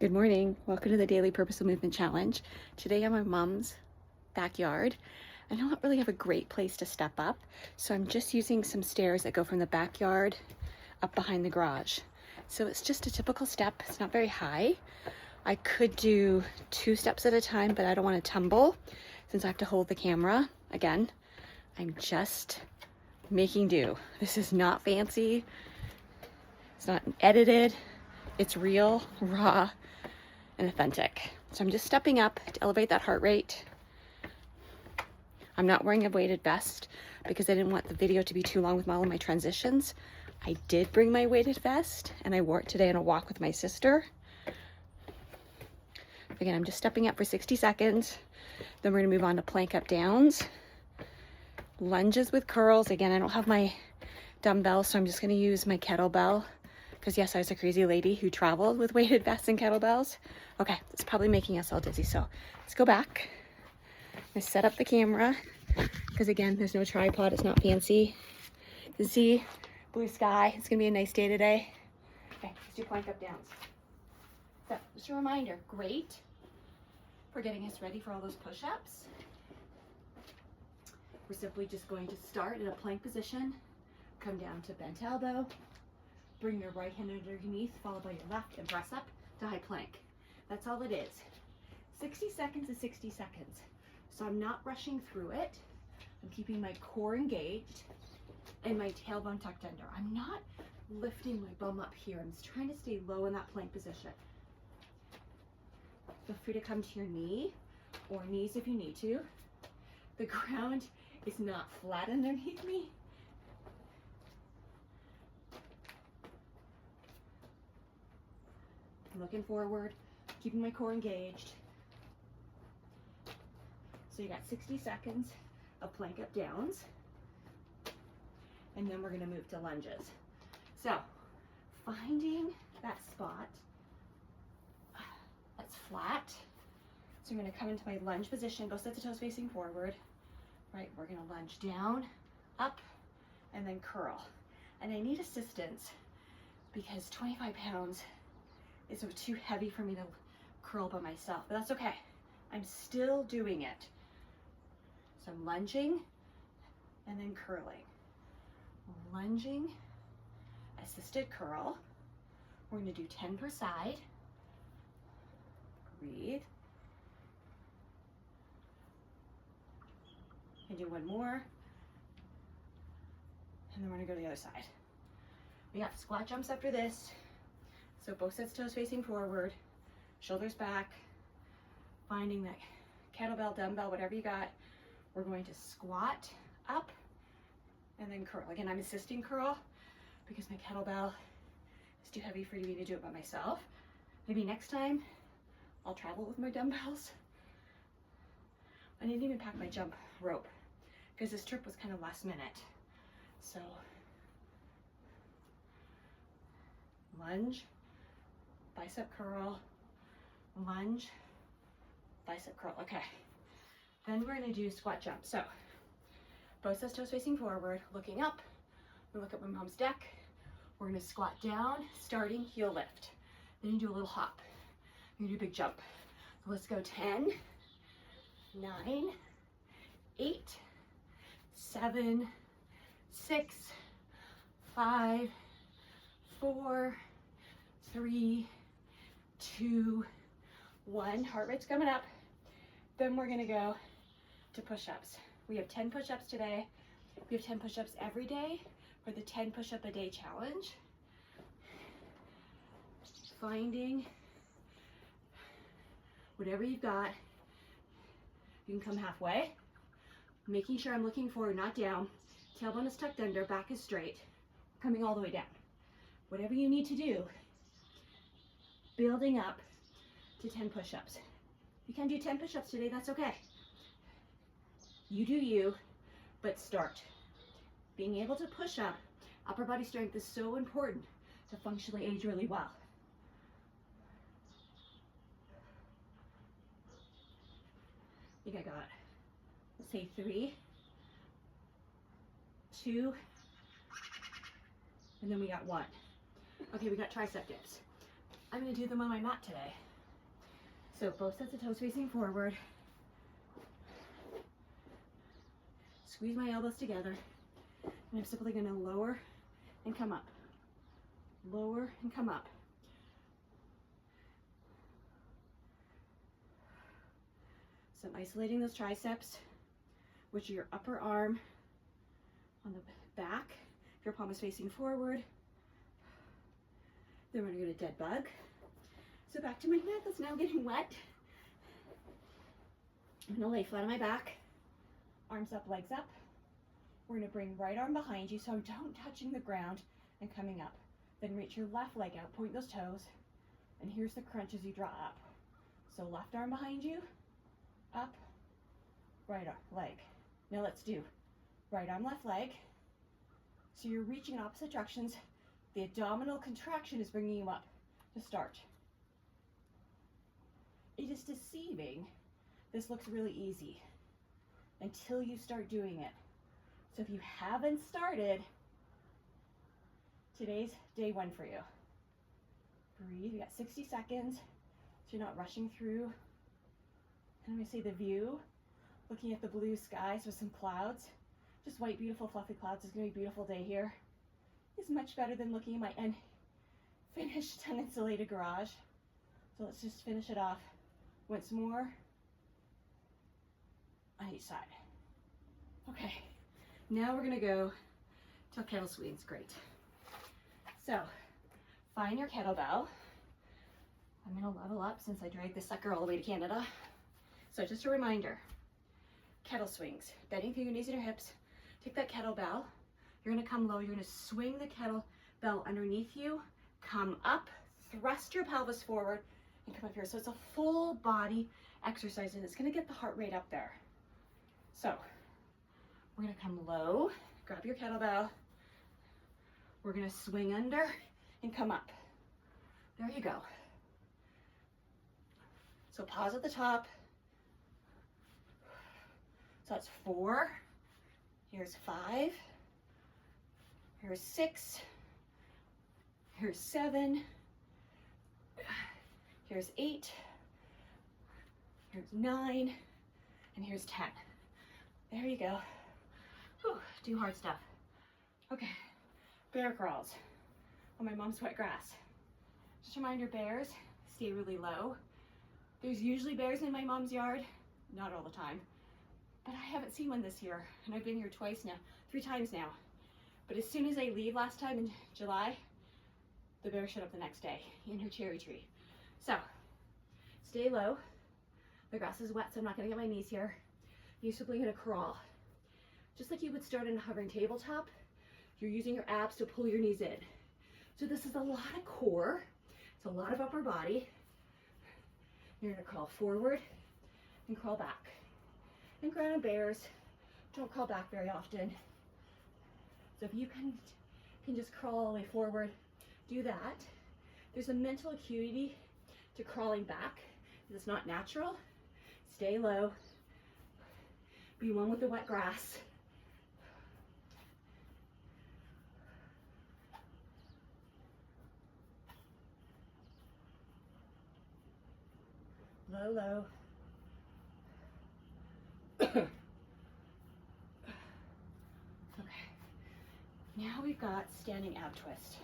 Good morning. Welcome to the Daily Purposeful Movement Challenge. Today I'm in my mom's backyard. I don't really have a great place to step up, so I'm just using some stairs that go from the backyard up behind the garage. So it's just a typical step. It's not very high. I could do 2 steps at a time, but I don't want to tumble since I have to hold the camera. Again, I'm just making do. This is not fancy. It's not edited. It's real, raw, and authentic. So I'm just stepping up to elevate that heart rate. I'm not wearing a weighted vest because I didn't want the video to be too long with all of my transitions. I did bring my weighted vest and I wore it today on a walk with my sister. Again, I'm just stepping up for 60 seconds. Then we're gonna move on to plank up downs. Lunges with curls. Again, I don't have my dumbbell, so I'm just gonna use my kettlebell. Because yes, I was a crazy lady who traveled with weighted vests and kettlebells. Okay, it's probably making us all dizzy, so let's go back. I'm gonna set up the camera, because again, there's no tripod, it's not fancy. You can see blue sky, it's gonna be a nice day today. Okay, let's do plank up downs. So, just a reminder, great for getting us ready for all those push-ups. We're simply just going to start in a plank position, come down to bent elbow, bring your right hand underneath, followed by your left, and press up to high plank. That's all it is. 60 seconds is 60 seconds. So I'm not rushing through it. I'm keeping my core engaged and my tailbone tucked under. I'm not lifting my bum up here. I'm just trying to stay low in that plank position. Feel free to come to your knee or knees if you need to. The ground is not flat underneath me. I'm looking forward, keeping my core engaged. So you got 60 seconds of plank up downs. And then we're gonna move to lunges. So finding that spot that's flat. So I'm gonna come into my lunge position, both sets of toes facing forward. Right, we're gonna lunge down, up, and then curl. And I need assistance because 25 pounds is too heavy for me to curl by myself, but that's okay. I'm still doing it. So I'm lunging and then curling. Lunging, assisted curl. We're gonna do 10 per side. Breathe. And do one more. And then we're gonna go to the other side. We got squat jumps after this. So both sets of toes facing forward, shoulders back, finding that kettlebell, dumbbell, whatever you got. We're going to squat up and then curl. Again, I'm assisting curl because my kettlebell is too heavy for me to do it by myself. Maybe next time I'll travel with my dumbbells. I didn't even pack my jump rope because this trip was kind of last minute. So lunge, bicep curl, lunge, bicep curl. Okay. Then we're gonna do squat jump. So both sets toes facing forward, looking up. We look at my mom's deck. We're gonna squat down, starting heel lift. Then you do a little hop. You're gonna do a big jump. So let's go 10, 9, 8, 7, 6, 5, 4, 3, 2, 1. Heart rate's coming up. Then we're gonna go to push-ups. We have 10 push-ups today. We have 10 push-ups every day for the 10 push-up a day challenge. Finding whatever you've got. You can come halfway. Making sure I'm looking forward, not down. Tailbone is tucked under, back is straight. Coming all the way down. Whatever you need to do, building up to 10 push-ups. You can do 10 push-ups today, that's okay. You do you, but start. Being able to push up, upper body strength is so important to functionally age really well. I think I got, let's say 3, 2, and then we got 1. Okay, we got tricep dips. I'm gonna do them on my mat today. So both sets of toes facing forward. Squeeze my elbows together. And I'm simply gonna lower and come up. Lower and come up. So I'm isolating those triceps, which are your upper arm on the back. If your palm is facing forward. Then we're gonna get a dead bug. So back to my mat that's now getting wet. I'm gonna lay flat on my back, arms up, legs up. We're gonna bring right arm behind you, so don't touching the ground and coming up. Then reach your left leg out, point those toes, and here's the crunch as you draw up. So left arm behind you, up, right arm, leg. Now let's do right arm, left leg. So you're reaching in opposite directions. The abdominal contraction is bringing you up to start. It is deceiving. This looks really easy until you start doing it. So if you haven't started, today's day one for you. Breathe, you got 60 seconds, so you're not rushing through. And I'm gonna say the view, looking at the blue skies with some clouds, just white, beautiful, fluffy clouds. It's gonna be a beautiful day here. It's much better than looking at my unfinished, uninsulated garage. So let's just finish it off once more on each side. Okay, now we're gonna go to kettle swings. Great. So find your kettlebell. I'm gonna level up since I dragged this sucker all the way to Canada. So just a reminder, kettle swings, bending through your knees and your hips. Take that kettlebell. You're gonna come low. You're gonna swing the kettlebell underneath you, come up, thrust your pelvis forward, and come up here. So it's a full body exercise, and it's gonna get the heart rate up there. So we're gonna come low, grab your kettlebell. We're gonna swing under and come up. There you go. So pause at the top. So that's 4. Here's 5. Here's 6. Here's 7. Here's 8. Here's 9. And here's 10. There you go. Whew, do hard stuff. Okay, bear crawls on my mom's wet grass. Just a reminder, bears stay really low. There's usually bears in my mom's yard, not all the time, but I haven't seen one this year, and I've been here 3 times now. But as soon as I leave last time in July, the bear showed up the next day in her cherry tree. So stay low. The grass is wet, so I'm not gonna get my knees here. You're simply gonna crawl. Just like you would start in a hovering tabletop, you're using your abs to pull your knees in. So this is a lot of core. It's a lot of upper body. You're gonna crawl forward and crawl back. And ground bears don't crawl back very often. So if you can just crawl all the way forward, do that. There's a mental acuity to crawling back. It's not natural. Stay low. Be one with the wet grass. Low, low. Okay. Now we've got standing ab twist,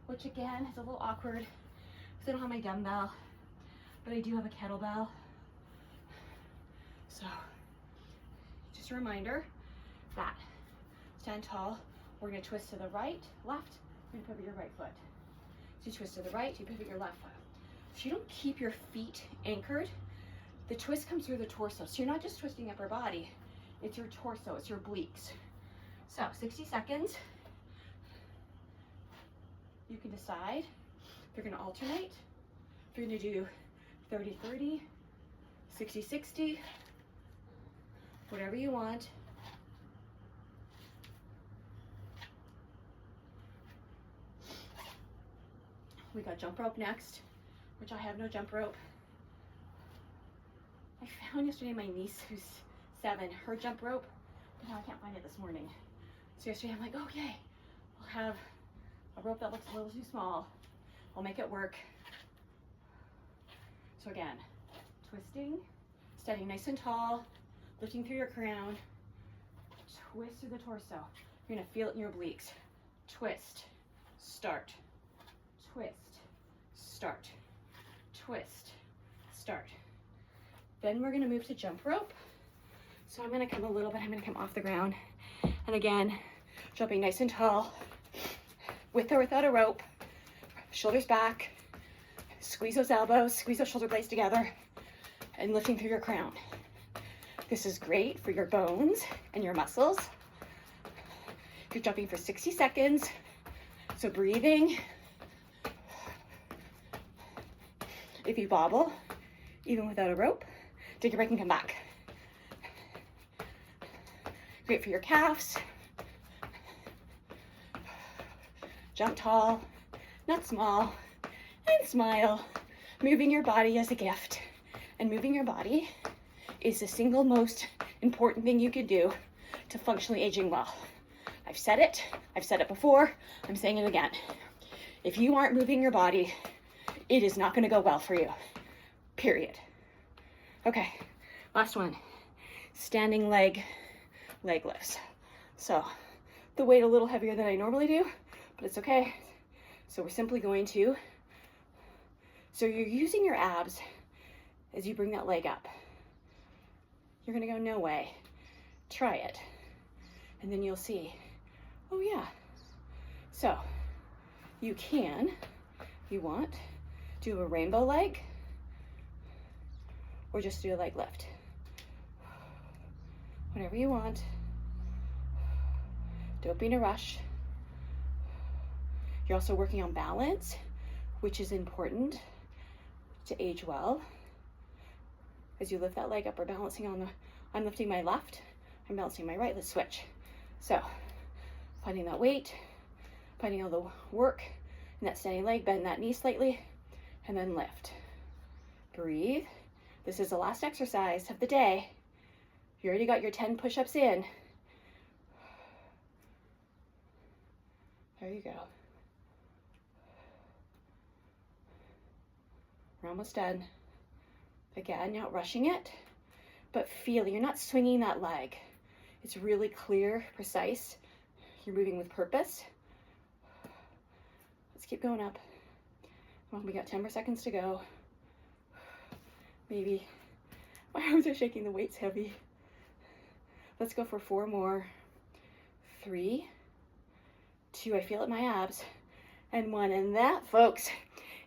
which again is a little awkward because I don't have my dumbbell, but I do have a kettlebell. So just a reminder that stand tall. We're going to twist to the right, left. You're going to pivot your right foot. So you twist to the right, you pivot your left foot. If you don't keep your feet anchored, the twist comes through the torso. So you're not just twisting upper body, it's your torso, it's your obliques. So 60 seconds. You can decide if you're gonna alternate, if you're gonna do 30-30, 60-60, whatever you want. We got jump rope next, which I have no jump rope. I found yesterday my niece, who's 7, her jump rope, but now I can't find it this morning. So yesterday I'm like, okay, I'll have a rope that looks a little too small. I'll make it work. So again, twisting, standing nice and tall, lifting through your crown, twist through the torso. You're gonna feel it in your obliques. Twist, start, twist, start, twist, start. Then we're gonna move to jump rope. So I'm gonna come a little bit, I'm gonna come off the ground. And again, jumping nice and tall, with or without a rope, shoulders back, squeeze those elbows, squeeze those shoulder blades together, and lifting through your crown. This is great for your bones and your muscles. You're jumping for 60 seconds, so breathing. If you bobble, even without a rope, take a break and come back. Great for your calves. Jump tall, not small, and smile. Moving your body as a gift. And moving your body is the single most important thing you can do to functionally aging well. I've said it before, I'm saying it again. If you aren't moving your body, it is not gonna go well for you, period. Okay, last one, standing leg lifts. So the weight a little heavier than I normally do, but it's okay. So we're simply going to, so you're using your abs as you bring that leg up. You're gonna go, no way, try it. And then you'll see, oh yeah. So you can, if you want, do a rainbow leg, or just do a leg lift. Whatever you want. Don't be in a rush. You're also working on balance, which is important to age well. As you lift that leg up, we're balancing on the, I'm lifting my left, I'm balancing my right, let's switch. So, finding that weight, finding all the work in that standing leg, bend that knee slightly, and then lift. Breathe. This is the last exercise of the day. You already got your 10 push-ups in. There you go. We're almost done. Again, not rushing it, but feeling, you're not swinging that leg. It's really clear, precise. You're moving with purpose. Let's keep going up. Well, we got 10 more seconds to go. Maybe. My arms are shaking, the weight's heavy. Let's go for 4 more. 3, 2, I feel it in my abs, and 1. And that, folks,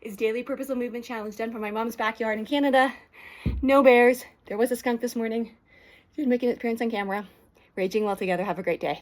is Daily Purposeful Movement Challenge done from my mom's backyard in Canada. No bears. There was a skunk this morning. She was making an appearance on camera. Raging well together. Have a great day.